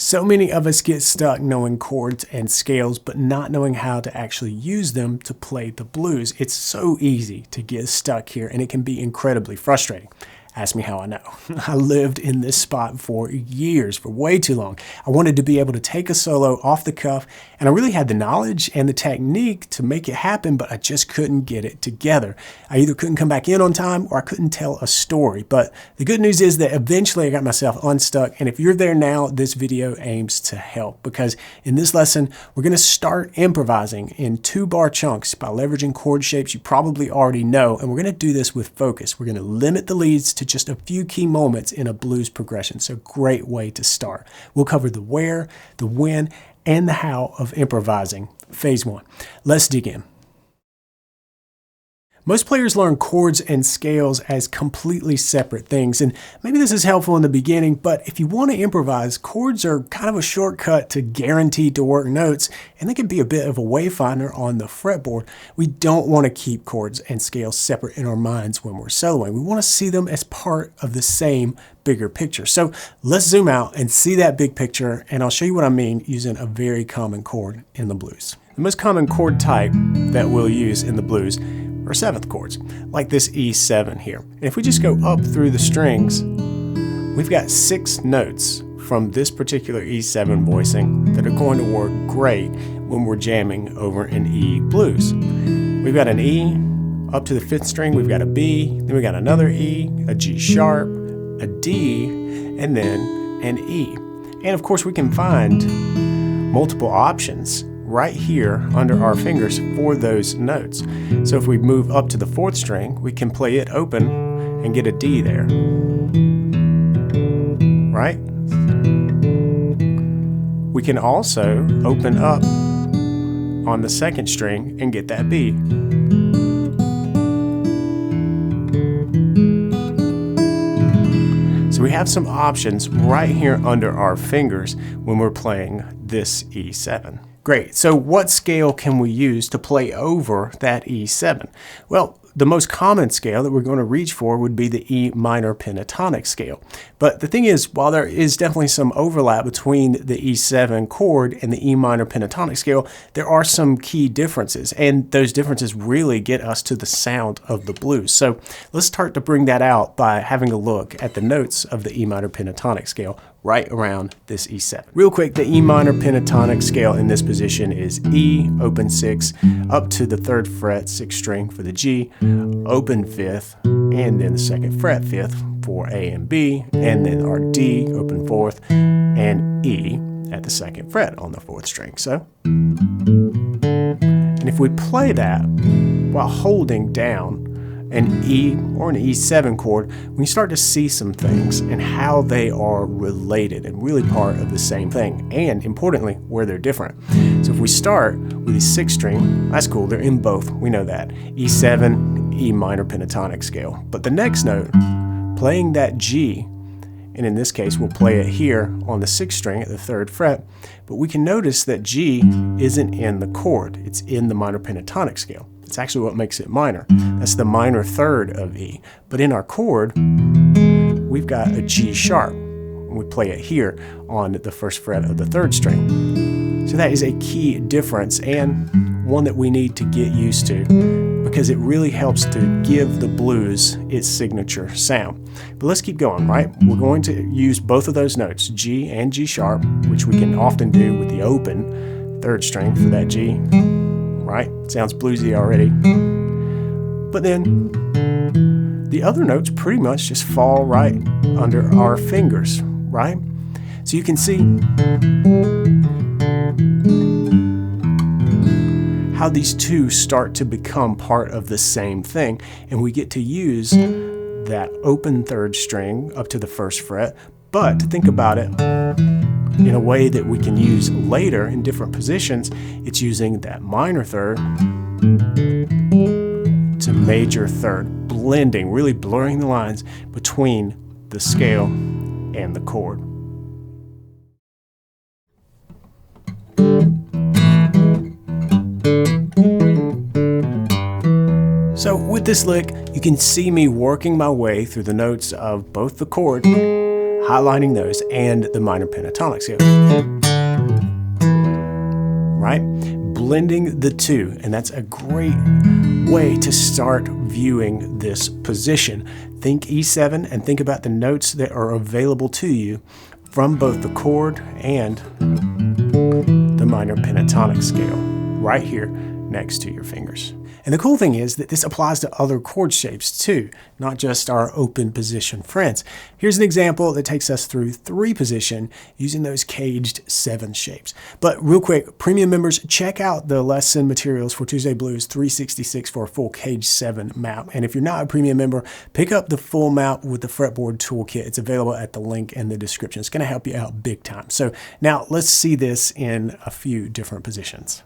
So many of us get stuck knowing chords and scales, but not knowing how to actually use them to play the blues. It's so easy to get stuck here, and it can be incredibly frustrating. Ask me how I know. I lived in this spot for years, for way too long. I wanted to be able to take a solo off the cuff, and I really had the knowledge and the technique to make it happen, but I just couldn't get it together. I either couldn't come back in on time or I couldn't tell a story. But the good news is that eventually I got myself unstuck, and if you're there now, this video aims to help, because in this lesson, we're going to start improvising in 2-bar chunks by leveraging chord shapes you probably already know, and we're going to do this with focus. We're going to limit the leads to just a few key moments in a blues progression. So great way to start. We'll cover the where, the when, and the how of improvising. Phase 1. Let's dig in. Most players learn chords and scales as completely separate things, and maybe this is helpful in the beginning, but if you want to improvise, chords are kind of a shortcut to guaranteed to work notes, and they can be a bit of a wayfinder on the fretboard. We don't want to keep chords and scales separate in our minds when we're soloing. We want to see them as part of the same bigger picture. So let's zoom out and see that big picture, and I'll show you what I mean using a very common chord in the blues. The most common chord type that we'll use in the blues are 7th chords, like this E7 here. And if we just go up through the strings, we've got 6 notes from this particular E7 voicing that are going to work great when we're jamming over an E blues. We've got an E up to the 5th string, we've got a B, then we've got another E, a G sharp, a D, and then an E. And of course we can find multiple options right here under our fingers for those notes. So if we move up to the 4th string, we can play it open and get a D there, right? We can also open up on the 2nd string and get that B. So we have some options right here under our fingers when we're playing this E7. Great, so what scale can we use to play over that E7? Well, the most common scale that we're going to reach for would be the E minor pentatonic scale. But the thing is, while there is definitely some overlap between the E7 chord and the E minor pentatonic scale, there are some key differences, and those differences really get us to the sound of the blues. So let's start to bring that out by having a look at the notes of the E minor pentatonic scale right around this E7. Real quick, the E minor pentatonic scale in this position is E, open 6, up to the 3rd fret, 6th string for the G, open 5th, and then the 2nd fret 5th for A and B, and then our D, open 4th, and E at the 2nd fret on the 4th string. So, and if we play that while holding down an E or an E7 chord, we start to see some things and how they are related and really part of the same thing, and importantly, where they're different. So if we start with the 6th string, that's cool, they're in both, we know that. E7, E minor pentatonic scale. But the next note, playing that G, and in this case we'll play it here on the 6th string at the 3rd fret, but we can notice that G isn't in the chord, it's in the minor pentatonic scale. It's actually what makes it minor. That's the minor 3rd of E. But in our chord, we've got a G sharp. We play it here on the 1st fret of the 3rd string. So that is a key difference, and one that we need to get used to, because it really helps to give the blues its signature sound. But let's keep going, right? We're going to use both of those notes, G and G sharp, which we can often do with the open 3rd string for that G. Right? Sounds bluesy already. But then the other notes pretty much just fall right under our fingers, right? So you can see how these two start to become part of the same thing, and we get to use that open 3rd string up to the 1st fret, but to think about it in a way that we can use later in different positions, it's using that minor 3rd to major 3rd, blending, really blurring the lines between the scale and the chord. So with this lick, you can see me working my way through the notes of both the chord, highlighting those, and the minor pentatonic scale. Right? Blending the two, and that's a great way to start viewing this position. Think E7 and think about the notes that are available to you from both the chord and the minor pentatonic scale right here next to your fingers. And the cool thing is that this applies to other chord shapes too, not just our open position friends. Here's an example that takes us through 3 position using those caged 7 shapes. But real quick, premium members, check out the lesson materials for Tuesday Blues 366 for a full caged 7 map. And if you're not a premium member, pick up the full map with the fretboard toolkit. It's available at the link in the description. It's going to help you out big time. So now let's see this in a few different positions.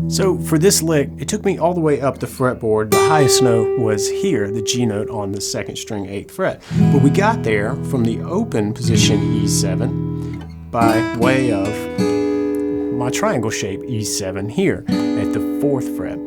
So for this lick, it took me all the way up the fretboard. The highest note was here, the G note on the 2nd string 8th fret. But we got there from the open position E7 by way of my triangle shape E7 here at the 4th fret.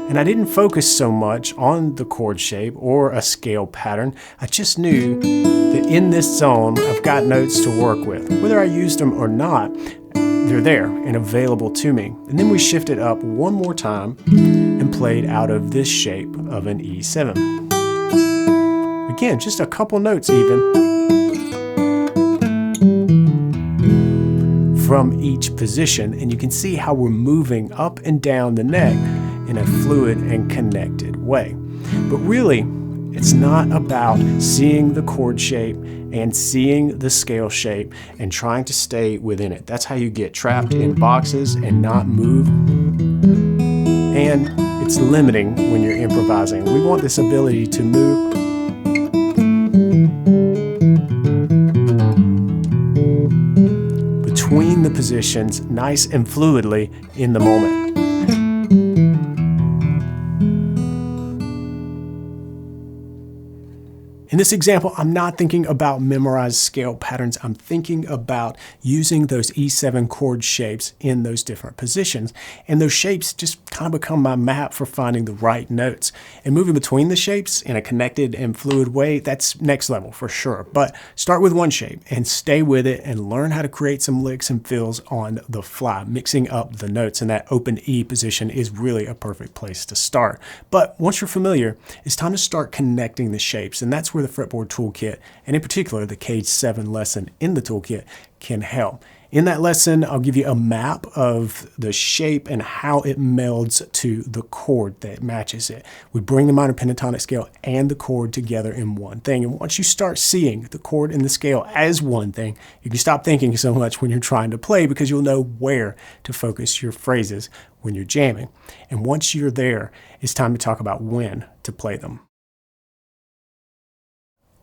And I didn't focus so much on the chord shape or a scale pattern. I just knew that in this zone, I've got notes to work with. Whether I used them or not, they're there and available to me. And then we shifted up one more time and played out of this shape of an E7. Again, just a couple notes even from each position, and you can see how we're moving up and down the neck in a fluid and connected way. But really, it's not about seeing the chord shape and seeing the scale shape and trying to stay within it. That's how you get trapped in boxes and not move. And it's limiting when you're improvising. We want this ability to move between the positions nice and fluidly in the moment. In this example, I'm not thinking about memorized scale patterns. I'm thinking about using those E7 chord shapes in those different positions. And those shapes just kind of become my map for finding the right notes. And moving between the shapes in a connected and fluid way, that's next level for sure. But start with one shape and stay with it and learn how to create some licks and fills on the fly, mixing up the notes. And that open E position is really a perfect place to start. But once you're familiar, it's time to start connecting the shapes. And that's where the fretboard toolkit, and in particular the Cage 7 lesson in the toolkit, can help. In that lesson, I'll give you a map of the shape and how it melds to the chord that matches it. We bring the minor pentatonic scale and the chord together in one thing. And once you start seeing the chord and the scale as one thing, you can stop thinking so much when you're trying to play, because you'll know where to focus your phrases when you're jamming. And once you're there, it's time to talk about when to play them.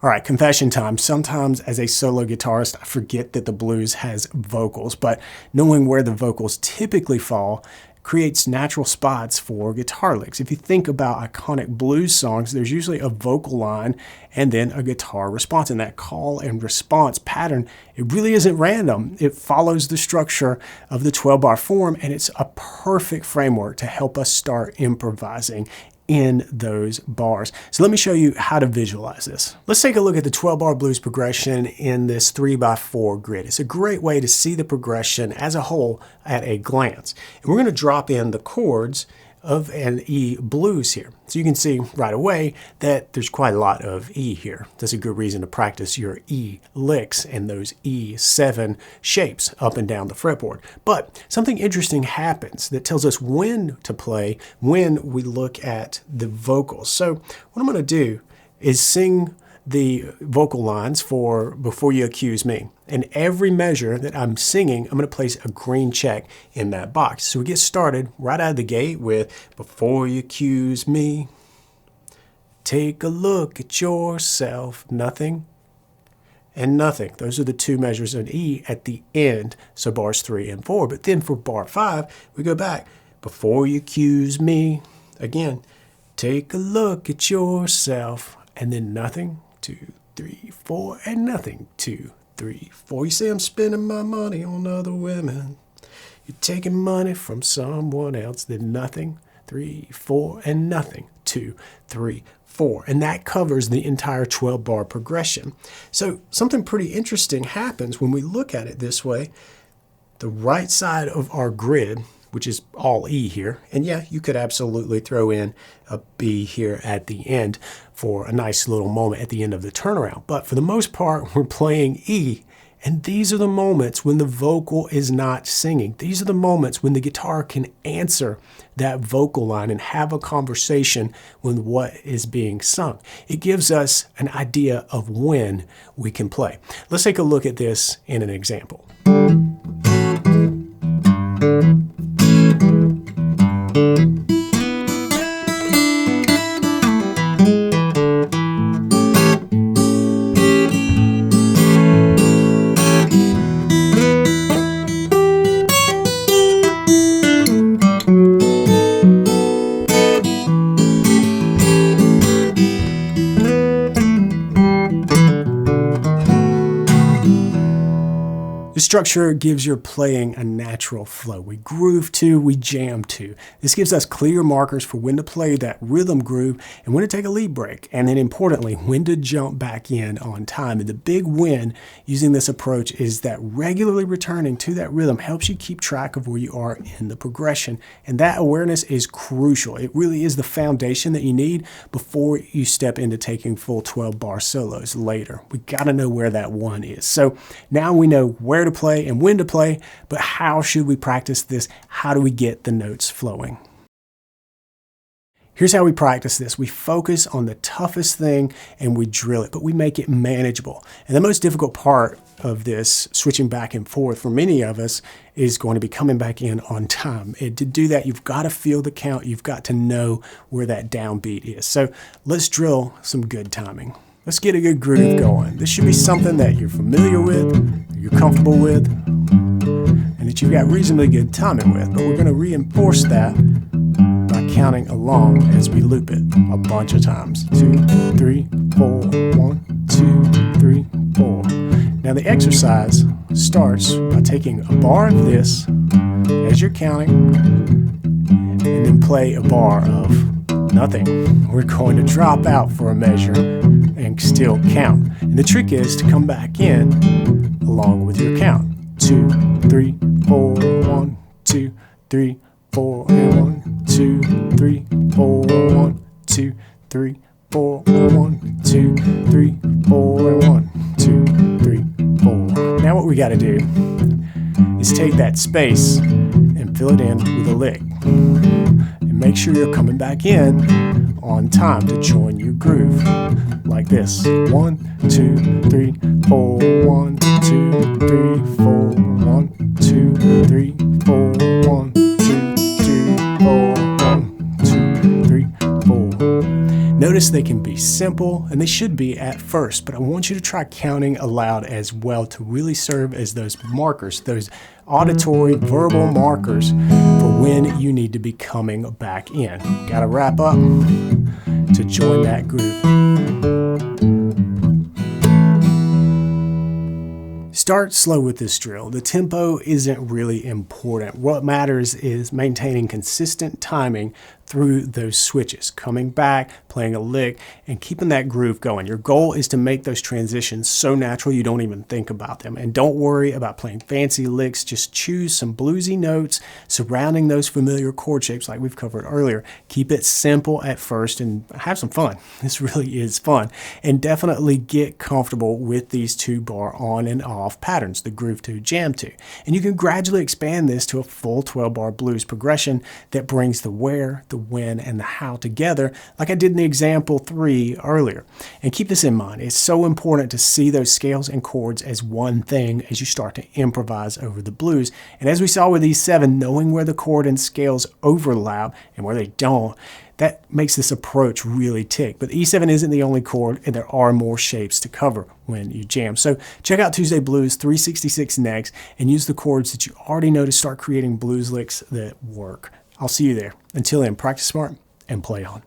All right, confession time. Sometimes as a solo guitarist, I forget that the blues has vocals, but knowing where the vocals typically fall creates natural spots for guitar licks. If you think about iconic blues songs, there's usually a vocal line and then a guitar response. And that call and response pattern, it really isn't random. It follows the structure of the 12-bar form, and it's a perfect framework to help us start improvising in those bars. So let me show you how to visualize this. Let's take a look at the 12-bar blues progression in this 3x4 grid. It's a great way to see the progression as a whole at a glance. And we're going to drop in the chords of an E blues here. So you can see right away that there's quite a lot of E here. That's a good reason to practice your E licks and those E7 shapes up and down the fretboard. But something interesting happens that tells us when to play when we look at the vocals. So what I'm going to do is sing the vocal lines for Before You Accuse Me. And every measure that I'm singing, I'm going to place a green check in that box. So we get started right out of the gate with Before You Accuse Me, take a look at yourself, nothing and nothing. Those are the two measures of E at the end, so bars 3 and 4. But then for bar 5, we go back. Before you accuse me, again, Take a look at yourself, and then nothing, 2, 3, 4, and nothing, 2, 3, 4. You say I'm spending my money on other women. You're taking money from someone else, then nothing, 3, 4, and nothing, 2, 3, 4. And that covers the entire 12-bar progression. So something pretty interesting happens when we look at it this way. The right side of our grid, which is all E here, and yeah, you could absolutely throw in a B here at the end for a nice little moment at the end of the turnaround. But for the most part, we're playing E, and these are the moments when the vocal is not singing. These are the moments when the guitar can answer that vocal line and have a conversation with what is being sung. It gives us an idea of when we can play. Let's take a look at this in an example. The structure gives your playing a natural flow. We groove to, we jam to. This gives us clear markers for when to play that rhythm groove and when to take a lead break. And then importantly, when to jump back in on time. And the big win using this approach is that regularly returning to that rhythm helps you keep track of where you are in the progression. And that awareness is crucial. It really is the foundation that you need before you step into taking full 12-bar solos later. We got to know where that one is. So now we know where to play and when to play, but how should we practice this? How do we get the notes flowing? Here's how we practice this. We focus on the toughest thing and we drill it, but we make it manageable. And the most difficult part of this, switching back and forth for many of us, is going to be coming back in on time. And to do that, you've got to feel the count. You've got to know where that downbeat is. So let's drill some good timing. Let's get a good groove going. This should be something that you're familiar with, you're comfortable with, and that you've got reasonably good timing with. But we're going to reinforce that by counting along as we loop it a bunch of times. 2, 3, 4, 1, 2, 3, 4. Now the exercise starts by taking a bar of this as you're counting, and then play a bar of nothing. We're going to drop out for a measure and still count. And the trick is to come back in along with your count. 2, 3, 4, 1, 2, 3, 4, and 1, 2, 3, 4, 1, 2, 3, 4, and 1, 2, 3, 4, and 1, 2, 3, 4. Now what we got to do is take that space and fill it in with a lick. And make sure you're coming back in on time to join your groove. Like this. 1, 2, 3, 4, 1, 2, 3, 4, 1, 2, 3, 4, 1, 2, 3, 4, 1, 2, 3, 4. Notice they can be simple, and they should be at first, but I want you to try counting aloud as well to really serve as those markers, those auditory, verbal markers for when you need to be coming back in. Got to wrap up to join that groove. Start slow with this drill. The tempo isn't really important. What matters is maintaining consistent timing through those switches, coming back, playing a lick, and keeping that groove going. Your goal is to make those transitions so natural you don't even think about them. And don't worry about playing fancy licks. Just choose some bluesy notes surrounding those familiar chord shapes like we've covered earlier. Keep it simple at first and have some fun. This really is fun. And definitely get comfortable with these 2-bar on and off patterns, the groove to, jam to. And you can gradually expand this to a full 12-bar blues progression that brings the where, the when, and the how together, like I did in the example 3 earlier. And keep this in mind. It's so important to see those scales and chords as one thing as you start to improvise over the blues. And as we saw with E7, knowing where the chord and scales overlap and where they don't, that makes this approach really tick. But E7 isn't the only chord, and there are more shapes to cover when you jam. So check out Tuesday Blues 366 next and use the chords that you already know to start creating blues licks that work. I'll see you there. Until then, practice smart and play on.